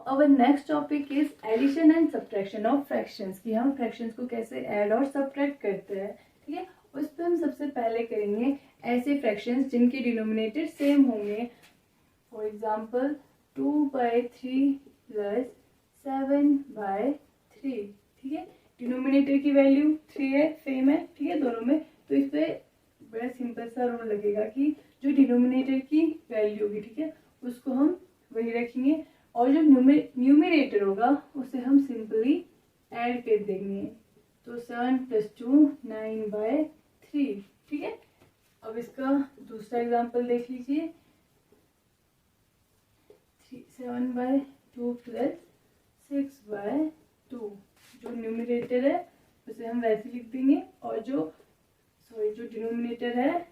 Our next topic is addition and subtraction of fractions, कि हम fractions को कैसे ऐड और सब्ट्रैक्ट करते हैं। ठीक है, उस पर हम सबसे पहले करेंगे ऐसे फ्रैक्शंस जिनके डिनोमिनेटर सेम होंगे। For example 2/3 plus 7/3। ठीक है, डिनोमिनेटर की वैल्यू 3 है, सेम है, ठीक है दोनों में। तो इस पर बड़ा सिंपल सा रूल लगेगा कि जो डिनोमिनेटर की वैल्यू होगी, ठीक है, उसको हम वही रखेंगे और जो न्यूमिनेटर होगा उसे हम सिंपली ऐड कर देंगे। तो 7 + 2 9/3। ठीक है, अब इसका दूसरा एग्जांपल देख लीजिए। 7/2 प्लस 6/2। जो न्यूमिनेटर है उसे हम वैसे लिख देंगे और जो डिनोमिनेटर है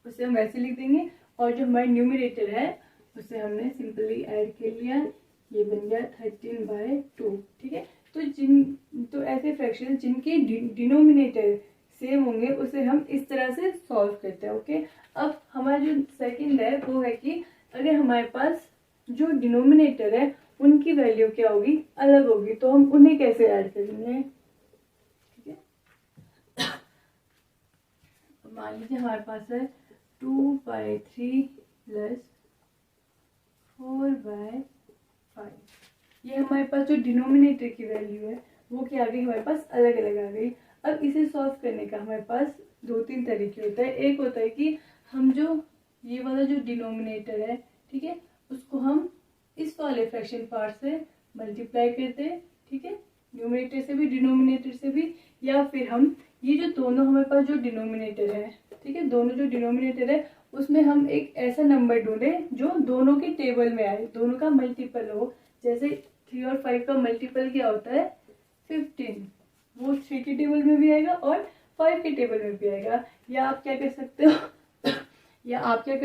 उसे हम वैसे लिख देंगे और जो हमारी न्यूमिनेटर है उसे हमने सिंपली ऐड कर लिया, ये बन गया 13/2। ठीक है, तो ऐसे फ्रैक्शन जिनके डिनोमिनेटर सेम होंगे उसे हम इस तरह से सॉल्व करते हैं। ओके, अब हमारा जो सेकंड है वो है कि अगर हमारे पास जो डिनोमिनेटर है उनकी वैल्यू क्या होगी, अलग होगी, तो हम उन्हें कैसे ऐड करेंगे। ठीक है, मान लीजिए हमारे पास है 2/3 प्लस 4/5। ये हमारे पास जो डिनोमिनेटर की वैल्यू है वो क्या आ गई, हमारे पास अलग अलग आ गई। अब इसे सॉल्व करने का हमारे पास 2-3 तरीके होते हैं। एक होता है कि हम जो ये वाला जो डिनोमिनेटर है, ठीक है, उसको हम इस वाले फ्रैक्शन पार्ट से मल्टीप्लाई करते हैं। ठीक है, न्यूमिनेटर से भी डिनोमिनेटर से भी, या फिर हम ये जो दोनों हमारे पास जो डिनोमिनेटर है, ठीक है, दोनों जो डिनोमिनेटर है उसमें हम एक ऐसा नंबर ढूंढें जो दोनों के टेबल में आए, दोनों का मल्टीपल हो। जैसे 3 और 5 का मल्टीपल क्या होता है 15, वो 3 के टेबल में भी आएगा और 5 के टेबल में भी आएगा। या आप क्या कर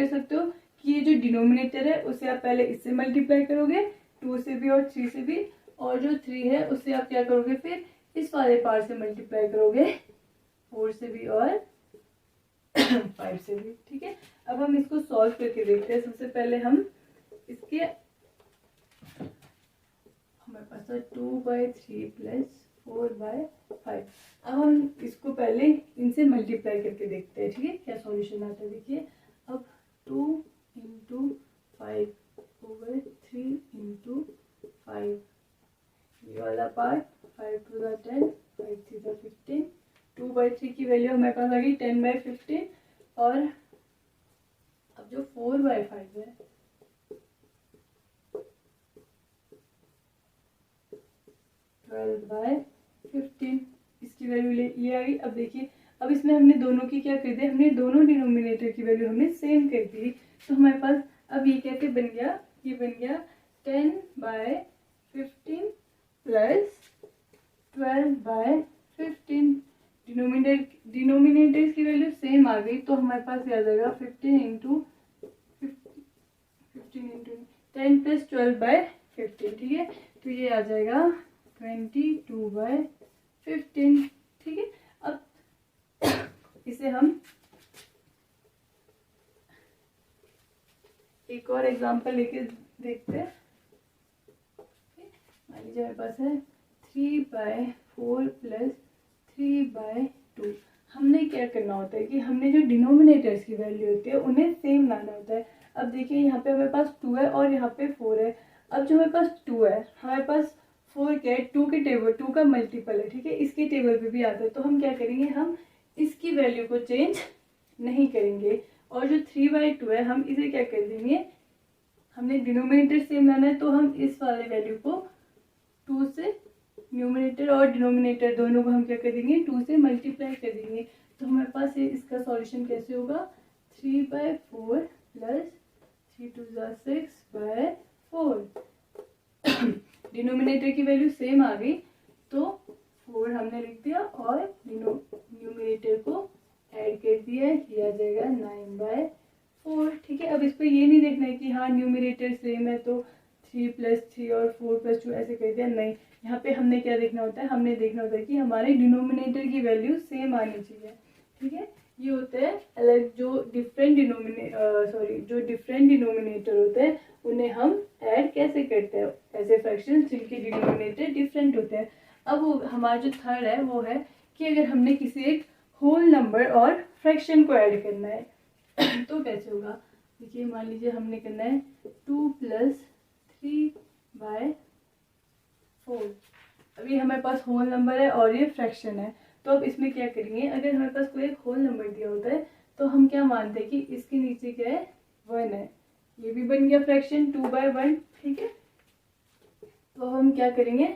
सकते हो कि ये जो डिनोमिनेटर है उसे आप पहले इससे मल्टीप्लाई करोगे 2 से भी और 3 से भी, और जो 3 है उससे आप क्या करोगे फिर इस वाले पार्ट से मल्टीप्लाई करोगे 4 से भी और 5 से भी। ठीक है, अब हम इसको सॉल्व करके देखते हैं। सबसे पहले हम इसके हमारे पास है 2/3 प्लस 4/5। अब हम इसको पहले इनसे मल्टीप्लाई करके देखते हैं। ठीक है, क्या सॉल्यूशन आता है देखिए। अब 2 × 5/3 × 5, ये वाला पार्ट 5 × 2 = 10, 5 × 3 = 15। 2/3 की वैल्यू हमारे पास आ गई 10/15। और अब जो 4/5 है 12/15, इसकी वैल्यू ये आ गई। अब देखिए, अब इसमें हमने दोनों की क्या कर दिया, हमने दोनों डिनोमिनेटर की वैल्यू हमने सेम कर दी। तो हमारे पास अब ये कैसे बन गया, ये बन गया 10/15 प्लस 12/15। डिनोमिनेटर्स की वैल्यू सेम आ गई, तो हमारे पास आ जाएगा 15 × 10 + 12/15। ठीक है, तो ये आ जाएगा 22/15। ठीक है, अब इसे हम एक और एग्जांपल लेके देखते हैं। मान लीजिए हमारे पास है 3/4 प्लस 3/2। हमने क्या करना होता है कि हमने जो डिनोमिनेटर्स की वैल्यू होती है उन्हें सेम लाना होता है। अब देखिए, यहाँ पे हमारे पास 2 है और यहाँ पे 4 है। अब जो हमारे पास 2 है, हमारे पास 4 क्या है, 2 के टेबल, 2 का मल्टीपल है। ठीक है, इसके टेबल पे भी आता है। तो हम क्या करेंगे, हम इसकी वैल्यू को चेंज नहीं करेंगे। और जो 3/2 है हम इसे क्या कर देंगे, हमने डिनोमिनेटर सेम लाना है तो हम इस वाले वैल्यू को 2 से, न्यूमिनेटर और डिनोमिनेटर दोनों को हम क्या कर देंगे 2 से मल्टीप्लाई कर देंगे। तो हमारे पास ये इसका सॉल्यूशन कैसे होगा, 3/4 प्लस 3 × 2 = 6/4। डिनोमिनेटर की वैल्यू सेम आ गई तो 4 हमने लिख दिया और न्यूमिनेटर को ऐड कर दिया, ये आ जाएगा 9/4। ठीक है, अब इस पर ये नहीं देखना है कि हाँ न्यूमिनेटर सेम है तो 3 + 3 और 4 + 2 ऐसे कर दिया, नहीं। यहाँ पे हमने क्या देखना होता है, हमने देखना होता है कि हमारे डिनोमिनेटर की वैल्यू सेम आनी चाहिए। ठीक है, ये होते हैं अलग, जो डिफरेंट डिनोमिनेटर होते हैं उन्हें हम ऐड कैसे करते हैं, ऐसे फ्रैक्शंस जिनके डिनोमिनेटर डिफरेंट होते हैं। अब वो हमारा जो थर्ड है वो है कि अगर हमने किसी एक होल नंबर और फ्रैक्शन को ऐड करना है तो कैसे होगा। देखिए मान लीजिए हमने करना है 2 + 3/4। अभी हमारे पास होल नंबर है और ये फ्रैक्शन है, तो अब इसमें क्या करेंगे, अगर हमारे पास कोई एक होल नंबर दिया होता है तो हम क्या मानते हैं कि इसके नीचे क्या है, 1 है। ये भी बन गया फ्रैक्शन 2/1, ठीक है। तो हम क्या करेंगे,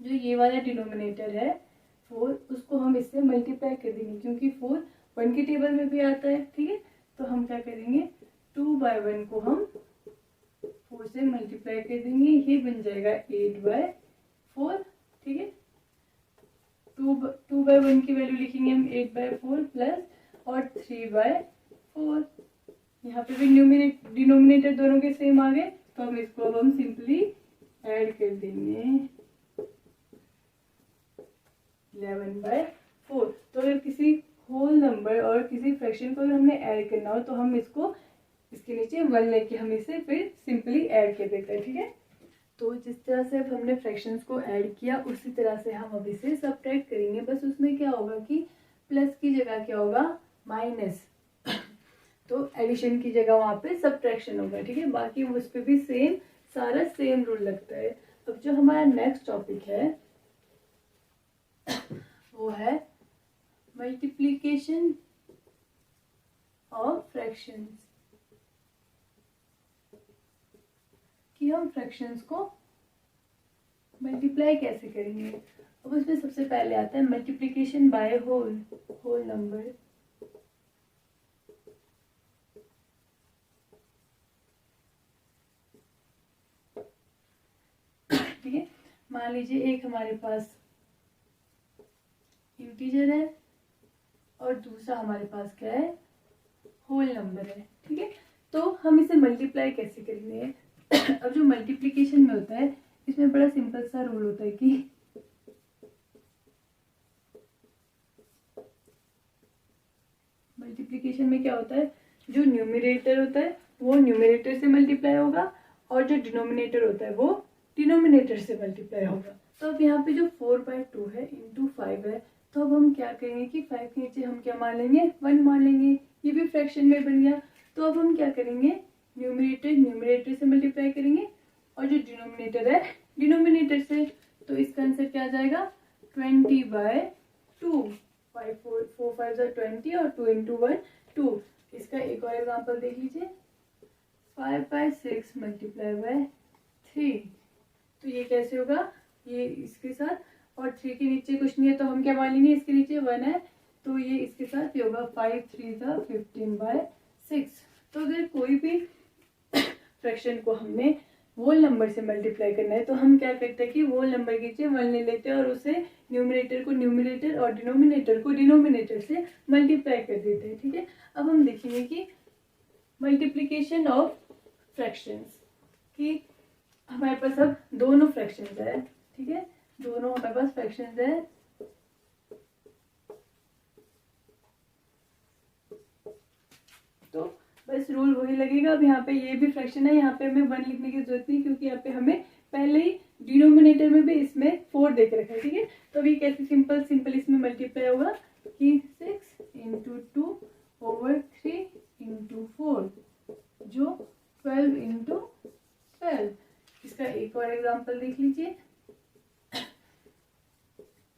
जो ये वाला डिनोमिनेटर है 4, उसको हम इससे मल्टीप्लाई कर देंगे, क्योंकि 4 1 के टेबल में भी आता है, ठीक है। तो हम क्या करेंगे, 2/1 को हम 4 से मल्टीप्लाई कर देंगे, ये बन जाएगा 8/4, ठीक है। 2/1 की वैल्यू लिखेंगे हम 8/4 प्लस और 3/4। यहाँ पे भी डिनोमिनेटर दोनों के सेम आ गए, तो हम इसको अब हम सिंपली ऐड कर देंगे 11/4। तो अगर किसी होल नंबर और किसी फ्रैक्शन को अगर हमने ऐड करना हो तो हम इसको इसके नीचे 1 लेके हम इसे फिर सिंपली ऐड कर देते हैं, ठीक है। तो जिस तरह से अब हमने फ्रैक्शंस को ऐड किया उसी तरह से हम अब इसे सबट्रैक्ट करेंगे, बस उसमें क्या होगा कि प्लस की जगह क्या होगा, माइनस। तो एडिशन की जगह वहाँ पे सबट्रैक्शन होगा, ठीक है। बाकी उस पर भी सेम सारा सेम रूल लगता है। अब जो हमारा नेक्स्ट टॉपिक है वो है मल्टीप्लिकेशन ऑफ फ्रैक्शंस, कि हम फ्रैक्शंस को मल्टीप्लाई कैसे करेंगे। अब उसमें सबसे पहले आता है मल्टीप्लिकेशन बाय होल नंबर। ठीक है, मान लीजिए एक हमारे पास इंटीजर है और दूसरा हमारे पास क्या है, होल नंबर है, ठीक है। तो हम इसे मल्टीप्लाई कैसे करेंगे। अब जो मल्टीप्लिकेशन में होता है इसमें बड़ा सिंपल सा रूल होता है कि मल्टीप्लिकेशन में क्या होता है, जो न्यूमरेटर होता है वो न्यूमरेटर से मल्टीप्लाई होगा और जो डिनोमिनेटर होता है वो डिनोमिनेटर से मल्टीप्लाई होगा। तो अब यहाँ पे जो 4/2 है इंटू 5 है, तो अब हम क्या करेंगे कि 5 के नीचे हम क्या मान लेंगे, 1 मान लेंगे। ये भी फ्रैक्शन में बन गया। तो अब हम क्या करेंगे, न्यूमरेटर से मल्टीप्लाई करेंगे और जो डिनोमिनेटर है डिनोमिनेटर से। तो इसका आंसर क्या आ जाएगा, 20/2। 4 5 20 और 2 × 1 2। इसका एक और एग्जांपल देख लीजिए, 5/6 × 3। तो ये कैसे होगा, ये इसके साथ, और 3 के नीचे कुछ नहीं है तो हम क्या मान लेंगे, इसके नीचे 1 है तो ये इसके साथ ये होगा 5 3 15/6। तो अगर कोई भी फ्रैक्शन को हमने होल नंबर से मल्टीप्लाई करना है तो हम क्या करते हैं कि होल नंबर के नीचे 1 ले लेते हैं और उसे न्यूमरेटर को न्यूमरेटर और डिनोमिनेटर को डिनोमिनेटर से मल्टीप्लाई कर देते हैं, ठीक है। अब हम देखेंगे कि मल्टीप्लिकेशन ऑफ फ्रैक्शंस, कि हमारे पास अब दोनों फ्रैक्शंस है, ठीक है, दोनों हमारे पास फ्रैक्शंस है। तो बस रूल वही लगेगा। अब यहाँ पे ये भी फ्रैक्शन है, यहाँ पे हमें 1 लिखने की जरूरत नहीं, क्योंकि यहाँ पे हमें पहले ही डिनोमिनेटर में भी इसमें 4 देख रखा है, ठीक है। तो अभी कैसे सिंपल इसमें मल्टीप्लाई होगा कि 6 × 2/3 × 4 जो 12 × 12। इसका एक और एग्जांपल देख लीजिए,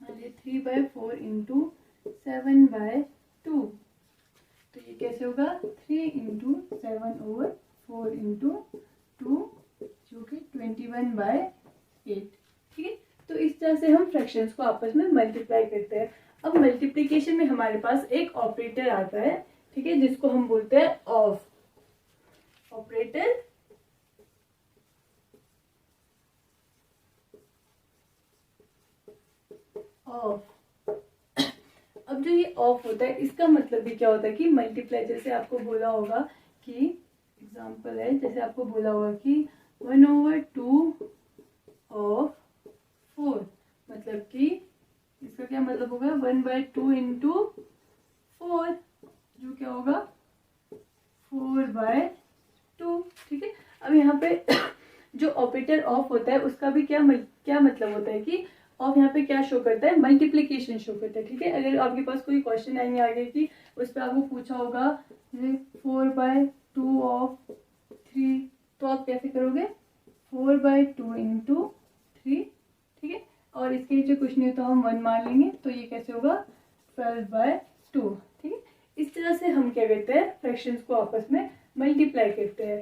3/4 × 7/2। तो ये कैसे होगा, 3 × 7/4 × 2 जो कि 21/8, ठीक है। तो इस तरह से हम फ्रैक्शंस को आपस में मल्टीप्लाई करते हैं। अब मल्टीप्लिकेशन में हमारे पास एक ऑपरेटर आता है, ठीक है, जिसको हम बोलते हैं ऑफ ऑपरेटर। ऑफ, अब जो ये ऑफ होता है इसका मतलब भी क्या होता है कि मल्टीप्लाई, जैसे आपको बोला होगा कि एग्जांपल है, जैसे आपको बोला होगा कि 1/2 ऑफ 4, मतलब कि इसका क्या मतलब होगा, 1/2 × 4। ऑफ होता है उसका भी क्या मतलब होता है कि ऑफ यहाँ पे क्या शो करता है, मल्टीप्लीकेशन शो करता है। ठीक है, अगर आपके पास कोई क्वेश्चन आएंगे आगे कि उस पर आपको पूछा होगा 4/2 ऑफ 3, तो आप कैसे करोगे 4/2 इंटू 3। ठीक है, और इसके नीचे कुछ नहीं तो हम 1 मान लेंगे, तो ये कैसे होगा 12/2। ठीक है, इस तरह से हम क्या करते हैं फ्रैक्शंस को आपस में मल्टीप्लाई करते हैं।